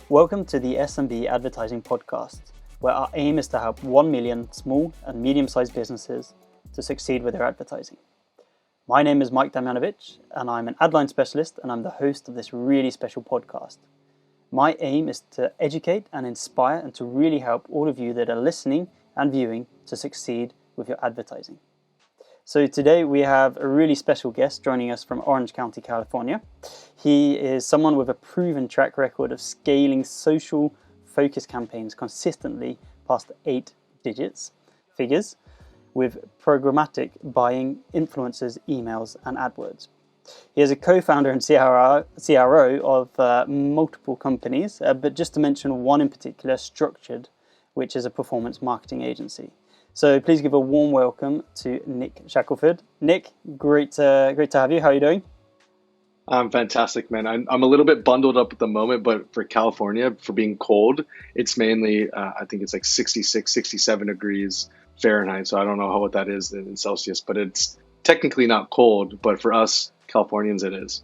Welcome to the SMB Advertising Podcast, where our aim is to help 1 million small and medium-sized businesses to succeed with their advertising. My name is Mike Damjanovic, and I'm an Adline specialist, and I'm the host of this really special podcast. My aim is to educate and inspire and to really help all of you that are listening and viewing to succeed with your advertising. So today we have a really special guest joining us from Orange County, California. He is someone with a proven track record of scaling social focus campaigns consistently past 8 figures, with programmatic buying, influencers, emails, and AdWords. He is a co-founder and CRO of multiple companies, but just to mention one in particular, Structured, which is a performance marketing agency. So please give a warm welcome to Nick Shackelford. Nick, great to have you. How are you doing? I'm fantastic, man. I'm a little bit bundled up at the moment, but for California, for being cold, it's mainly, I think it's like 66, 67 degrees Fahrenheit. So I don't know what that is in Celsius, but it's technically not cold, but for us Californians, it is.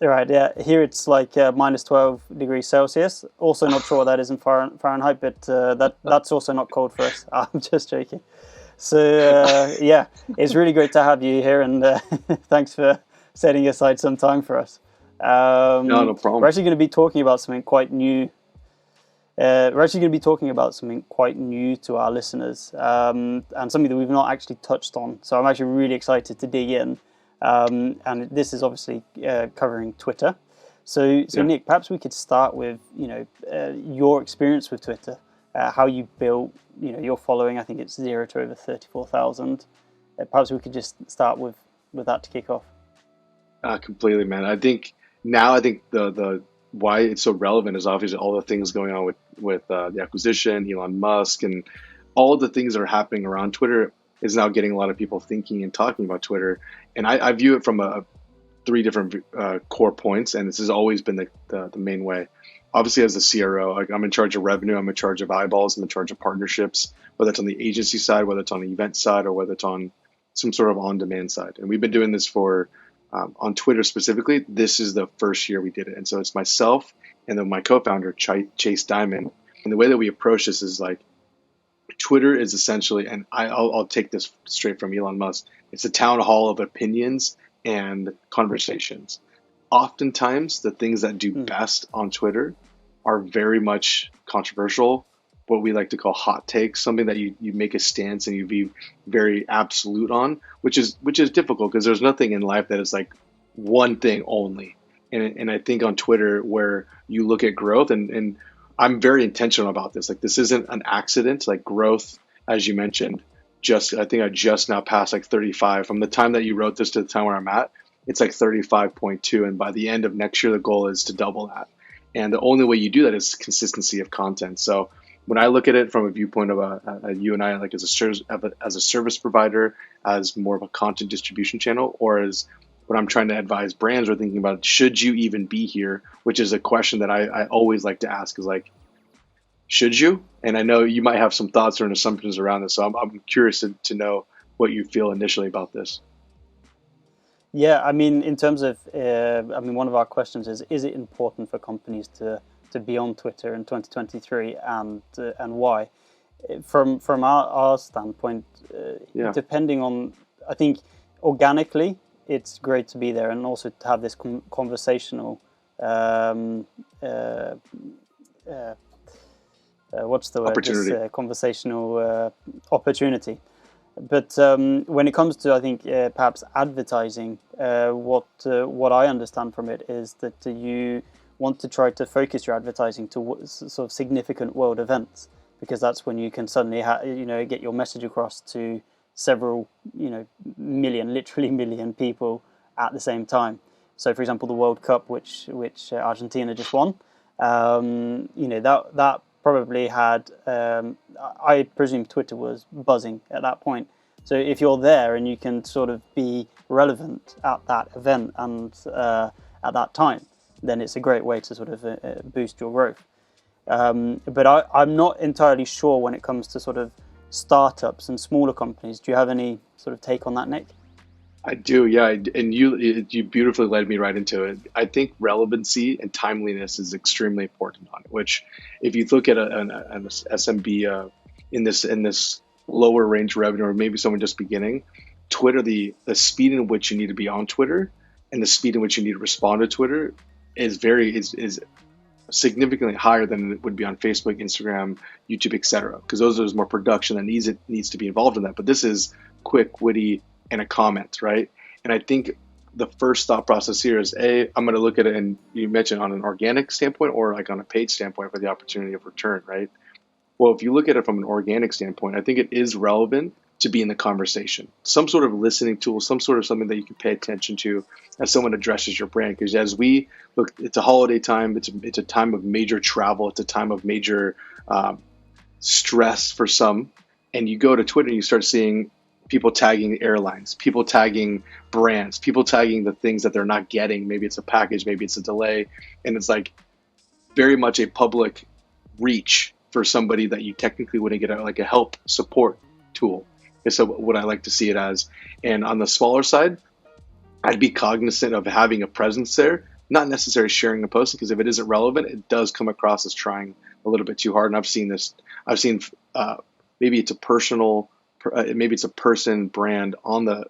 Right, yeah. Here it's like minus 12 degrees Celsius. Also not sure what that is in Fahrenheit, but that's also not cold for us. I'm just joking. So, yeah, it's really great to have you here, and thanks for setting aside some time for us. No problem. We're actually going to be talking about something quite new. To our listeners, and something that we've not actually touched on. So I'm actually really excited to dig in. And this is obviously covering Twitter. So Nick, perhaps we could start with your experience with Twitter, how you built your following. I think it's 0 to over 34,000. Perhaps we could just start with that to kick off. Completely, man. I think the why it's so relevant is obviously all the things going on with the acquisition, Elon Musk, and all the things that are happening around Twitter is now getting a lot of people thinking and talking about Twitter. And I view it from three different core points, and this has always been the main way. Obviously, as a CRO, I'm in charge of revenue, I'm in charge of eyeballs, I'm in charge of partnerships, whether it's on the agency side, whether it's on the event side, or whether it's on some sort of on-demand side. And we've been doing this for, on Twitter specifically, this is the first year we did it. And so it's myself and then my co-founder, Chase Diamond. And the way that we approach this is like, Twitter is essentially, and I'll take this straight from Elon Musk, it's a town hall of opinions and conversations. Oftentimes, the things that do best on Twitter are very much controversial, what we like to call hot takes, something that you make a stance and you be very absolute on, which is difficult because there's nothing in life that is like one thing only. And I think on Twitter, where you look at growth, and I'm very intentional about this. Like, this isn't an accident. Like, growth, as you mentioned, I think I just now passed like 35. From the time that you wrote this to the time where I'm at, it's like 35.2. And by the end of next year, the goal is to double that. And the only way you do that is consistency of content. So when I look at it from a viewpoint of you and I, like as a service provider, as more of a content distribution channel, or as what I'm trying to advise brands are thinking about, should you even be here? Which is a question that I always like to ask, is like, should you? And I know you might have some thoughts or assumptions around this, so I'm curious to know what you feel initially about this. Yeah, I mean, in terms of, one of our questions is it important for companies to be on Twitter in 2023, and why? From our standpoint, depending on, I think organically, it's great to be there, and also to have this conversational what's the word? Opportunity. This conversational opportunity. But when it comes to, I think, perhaps advertising, what I understand from it is that you want to try to focus your advertising to sort of significant world events, because that's when you can suddenly get your message across to several literally million people at the same time. So, for example, the World Cup, which Argentina just won, that probably had, I presume Twitter was buzzing at that point. So if you're there and you can sort of be relevant at that event and at that time, then it's a great way to sort of boost your growth. But I'm not entirely sure when it comes to sort of startups and smaller companies. Do you have any sort of take on that, Nick? I do, yeah, and you beautifully led me right into it. I think relevancy and timeliness is extremely important on it. Which, if you look at an SMB in this lower range revenue, or maybe someone just beginning, Twitter, the speed in which you need to be on Twitter and the speed in which you need to respond to Twitter is significantly higher than it would be on Facebook, Instagram, YouTube, etc. Because there's more production that needs to be involved in that. But this is quick, witty, and a comment, right? And I think the first thought process here is I'm going to look at it, and you mentioned on an organic standpoint or like on a paid standpoint for the opportunity of return, right? Well, if you look at it from an organic standpoint, I think it is relevant to be in the conversation. Some sort of listening tool, some sort of something that you can pay attention to as someone addresses your brand. Because as we look, it's a holiday time. It's a time of major travel. It's a time of major stress for some. And you go to Twitter and you start seeing people tagging airlines, people tagging brands, people tagging the things that they're not getting. Maybe it's a package, maybe it's a delay. And it's like very much a public reach for somebody that you technically wouldn't get like a help support tool. Is so what I like to see it as. And on the smaller side, I'd be cognizant of having a presence there, not necessarily sharing a post, because if it isn't relevant, it does come across as trying a little bit too hard. And I've seen this. I've seen maybe it's a personal, maybe it's a person brand on the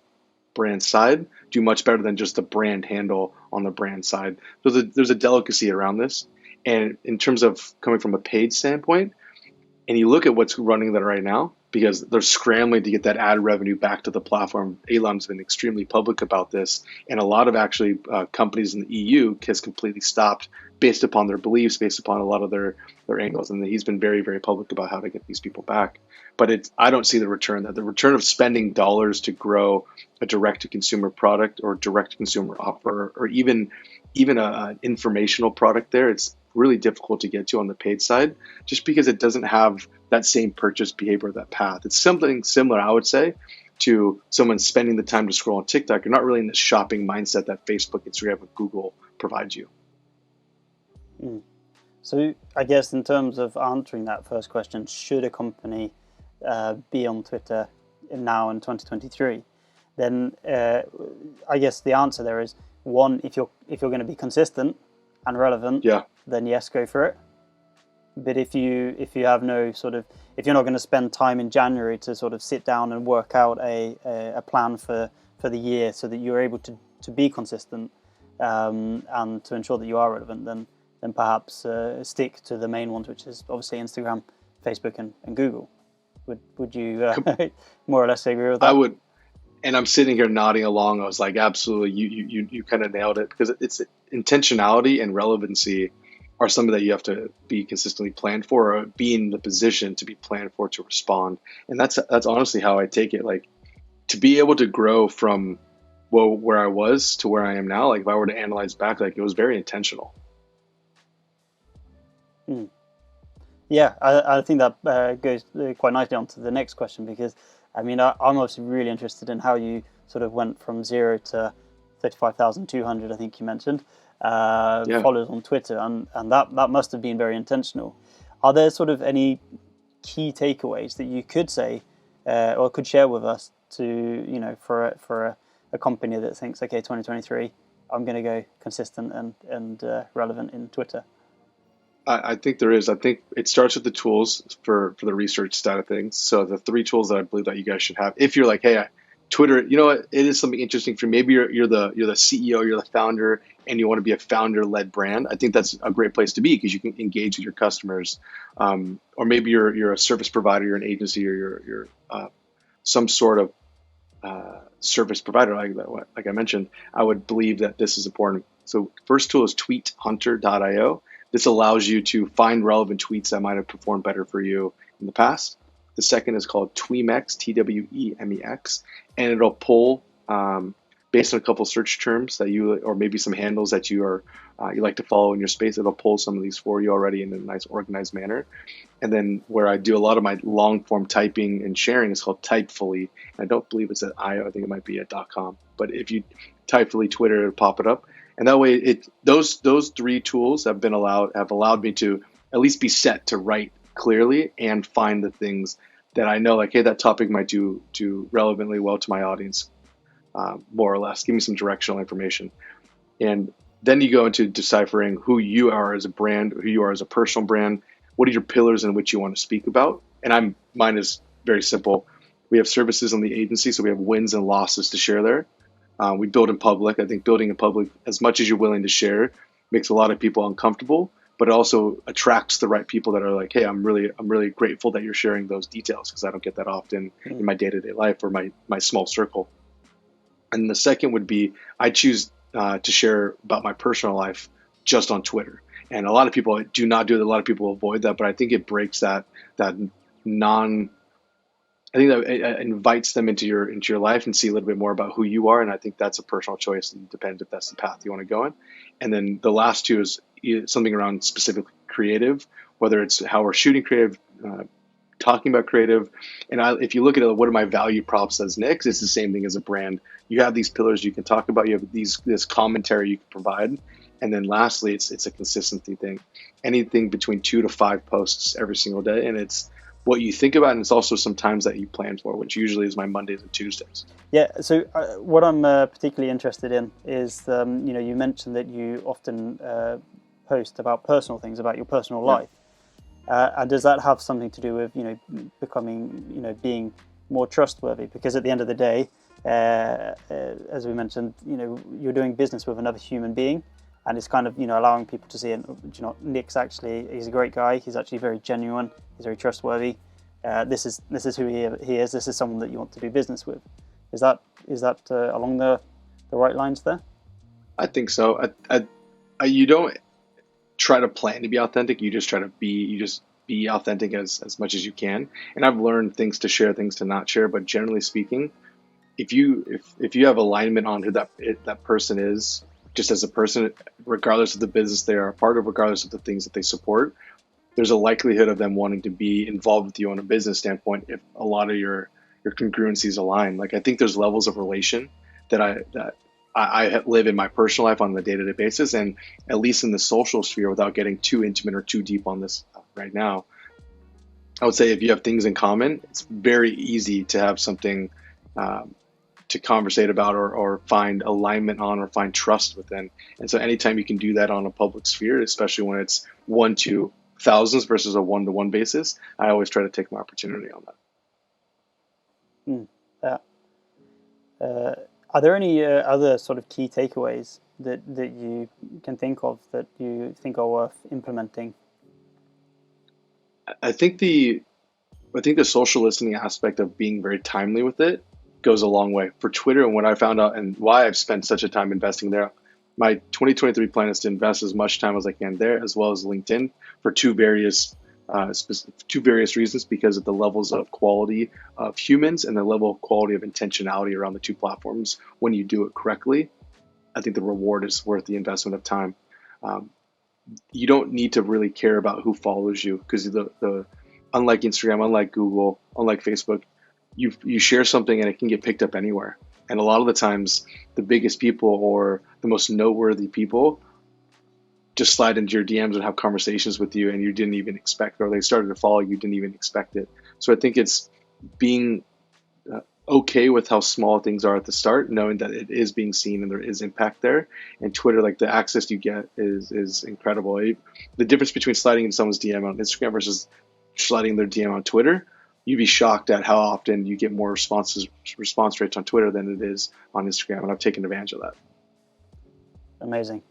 brand side do much better than just the brand handle on the brand side. There's a delicacy around this. And in terms of coming from a paid standpoint, and you look at what's running that right now, because they're scrambling to get that ad revenue back to the platform. Elon's been extremely public about this, and a lot of actually companies in the EU has completely stopped based upon their beliefs, based upon a lot of their angles, and he's been very, very public about how to get these people back. But I don't see the return of spending dollars to grow a direct-to-consumer product or direct-to-consumer offer, or even an informational product there. It's really difficult to get to on the paid side, just because it doesn't have that same purchase behavior, that path. It's something similar, I would say, to someone spending the time to scroll on TikTok. You're not really in the shopping mindset that Facebook, Instagram, and Google provides you. So I guess in terms of answering that first question, should a company be on Twitter now in 2023? Then I guess the answer there is, one, if you're going to be consistent and relevant, then yes, go for it. But if you have no sort of, if you're not going to spend time in January to sort of sit down and work out a plan for the year so that you're able to be consistent and to ensure that you are relevant, then perhaps stick to the main ones, which is obviously Instagram, Facebook, and Google. Would you more or less agree with that? I would. And I'm sitting here nodding along. I was like, absolutely, you kind of nailed it, because it's intentionality and relevancy are something that you have to be consistently planned for, or be in the position to be planned for, to respond. And that's honestly how I take it. Like, to be able to grow from where I was to where I am now, like if I were to analyze back, like it was very intentional. Yeah, I think that goes quite nicely on to the next question, because I mean, I'm obviously really interested in how you sort of went from 0 to 35,200, I think you mentioned, followers on Twitter, and that must have been very intentional. Are there sort of any key takeaways that you could say or could share with us to, for a company that thinks, okay, 2023, I'm going to go consistent and relevant in Twitter? I think there is. I think it starts with the tools for the research side of things. So the 3 tools that I believe that you guys should have. If you're like, hey, Twitter, you know what, it is something interesting for you. Maybe you're the CEO, you're the founder, and you want to be a founder-led brand. I think that's a great place to be, because you can engage with your customers. Or maybe you're a service provider, you're an agency, or you're some sort of service provider, like I mentioned. I would believe that this is important. So first tool is tweethunter.io. This allows you to find relevant tweets that might have performed better for you in the past. The second is called Twemex, Twemex, and it'll pull based on a couple search terms that you, or maybe some handles that you like to follow in your space. It'll pull some of these for you already in a nice organized manner. And then where I do a lot of my long form typing and sharing is called Typefully. I don't believe it's at .io. I think it might be at .com. But if you Typefully Twitter, it'll pop it up. And that way, those 3 tools have allowed me to at least be set to write clearly and find the things that I know, like, hey, that topic might do relevantly well to my audience. more or less. Give me some directional information. And then you go into deciphering who you are as a brand, who you are as a personal brand. What are your pillars in which you want to speak about? And mine is very simple. We have services on the agency, so we have wins and losses to share there. We build in public. I think building in public, as much as you're willing to share, makes a lot of people uncomfortable, but it also attracts the right people that are like, hey, I'm really grateful that you're sharing those details, because I don't get that often in my day-to-day life or my small circle. And the second would be I choose to share about my personal life just on Twitter. And a lot of people do not do that. A lot of people avoid that, but I think it breaks that non. I think that it invites them into your life and see a little bit more about who you are. And I think that's a personal choice, and it depends if that's the path you want to go in. And then the last two is something around specific creative, whether it's how we're shooting creative, talking about creative. And if you look at it, what are my value props as Nick? It's the same thing as a brand. You have these pillars you can talk about. You have this commentary you can provide. And then lastly, it's a consistency thing. Anything between 2 to 5 posts every single day. And it's what you think about, and it's also some times that you plan for, which usually is my Mondays and Tuesdays. Yeah. So what I'm particularly interested in is, you mentioned that you often post about personal things, about your personal life. And does that have something to do with, becoming, being more trustworthy? Because at the end of the day, as we mentioned, you're doing business with another human being, and it's kind of, allowing people to see, and Nick's he's a great guy. He's actually very genuine. He's very trustworthy. This is who he is. This is someone that you want to do business with. Is that along the right lines there? I think so. You don't try to plan to be authentic. You just try to be authentic as much as you can. And I've learned things to share, things to not share. But generally speaking, if you have alignment on who that person is, just as a person, regardless of the business they are a part of, regardless of the things that they support, there's a likelihood of them wanting to be involved with you on a business standpoint if a lot of your congruencies align. Like, I think there's levels of relation that I live in my personal life on a day-to-day basis, and at least in the social sphere, without getting too intimate or too deep on this right now, I would say if you have things in common, it's very easy to have something to conversate about or find alignment on or find trust within. And so anytime you can do that on a public sphere, especially when it's 1 to thousands versus a 1-to-1 basis, I always try to take my opportunity on that. Yeah. Are there any other sort of key takeaways that you can think of that you think are worth implementing? I think the social listening aspect of being very timely with it goes a long way for Twitter. And what I found out and why I've spent such a time investing there, my 2023 plan is to invest as much time as I can there, as well as LinkedIn, for two various reasons, because of the levels of quality of humans and the level of quality of intentionality around the two platforms. When you do it correctly, I think the reward is worth the investment of time. You don't need to really care about who follows you, because unlike Instagram, unlike Google, unlike Facebook, you share something and it can get picked up anywhere. And a lot of the times, the biggest people or the most noteworthy people just slide into your DMs and have conversations with you and you didn't even expect, or they started to follow you, didn't even expect it. So I think it's being okay with how small things are at the start, knowing that it is being seen and there is impact there. And Twitter, like, the access you get is incredible. The difference between sliding into someone's DM on Instagram versus sliding their DM on Twitter, you'd be shocked at how often you get more response rates on Twitter than it is on Instagram. And I've taken advantage of that. Amazing.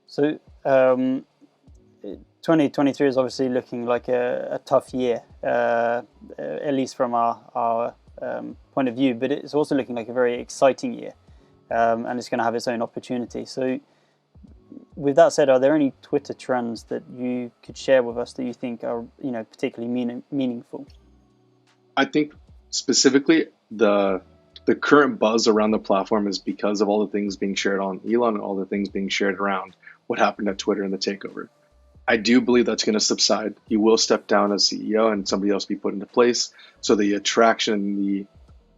So 2023 is obviously looking like a tough year, at least from our point of view, but it's also looking like a very exciting year, and it's going to have its own opportunity. So with that said, are there any Twitter trends that you could share with us that you think are particularly meaningful? I think specifically the current buzz around the platform is because of all the things being shared on Elon and all the things being shared around what happened at Twitter and the takeover. I do believe that's going to subside. He will step down as CEO and somebody else be put into place. So the attraction,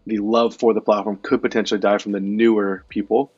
the love for the platform could potentially die from the newer people.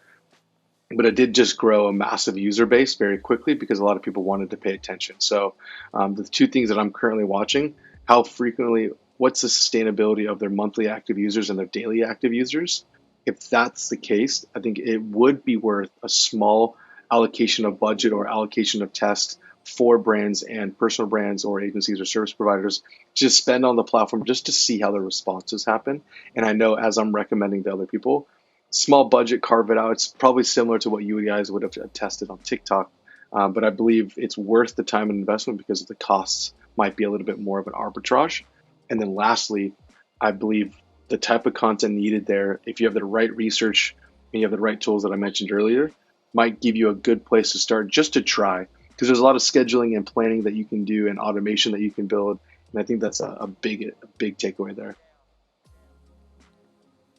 But it did just grow a massive user base very quickly because a lot of people wanted to pay attention. So the two things that I'm currently watching, what's the sustainability of their monthly active users and their daily active users? if that's the case, I think it would be worth a small allocation of budget or allocation of test for brands and personal brands or agencies or service providers to spend on the platform just to see how the responses happen. And I know as I'm recommending to other people, small budget, carve it out. It's probably similar to what you guys would have tested on TikTok. But I believe it's worth the time and investment because the costs might be a little bit more of an arbitrage. And then lastly, I believe the type of content needed there, if you have the right research and you have the right tools that I mentioned earlier, might give you a good place to start just to try. Because there's a lot of scheduling and planning that you can do and automation that you can build. And I think that's a big takeaway there.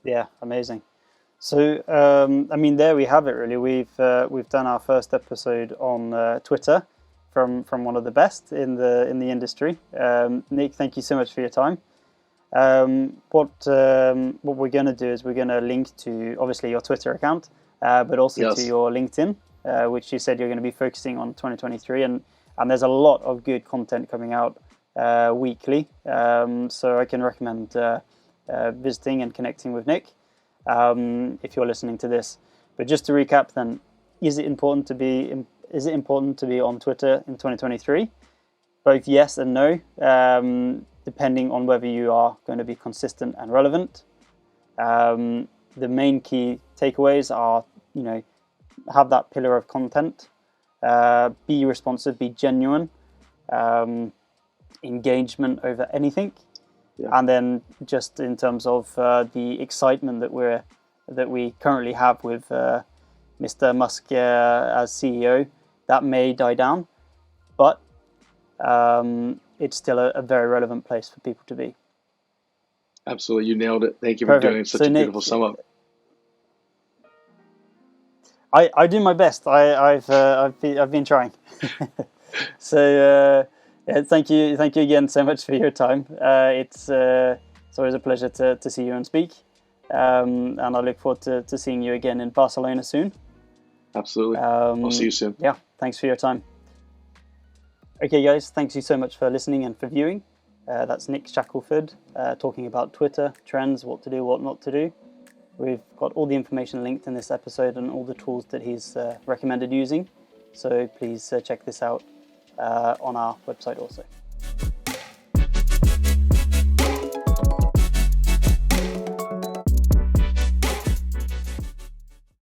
Yeah, amazing. So, I mean, there we have it. Really, we've done our first episode on Twitter from one of the best in the industry. Nick, thank you so much for your time. What we're going to do is we're going to link to obviously your Twitter account, but also to your LinkedIn, which you said you're going to be focusing on 2023, and there's a lot of good content coming out weekly. So I can recommend visiting and connecting with Nick if you're listening to this. But just to recap, then, is it important to be on Twitter in 2023? Both yes and no, depending on whether you are going to be consistent and relevant. The main key takeaways are, have that pillar of content, be responsive, be genuine, engagement over anything. Yeah. And then just in terms of the excitement that we currently have with Mr. Musk as CEO, that may die down, but it's still a very relevant place for people to be. Absolutely, you nailed it. Thank you for doing such a beautiful sum up. I do my best. I've been trying. So thank you again so much for your time. It's always a pleasure to see you and speak, and I look forward to seeing you again in Barcelona soon. Absolutely. I'll see you soon. Yeah, thanks for your time. Okay, guys, thanks you so much for listening and for viewing. That's Nick Shackelford talking about Twitter, trends, what to do, what not to do. We've got all the information linked in this episode and all the tools that he's recommended using. So please check this out on our website also.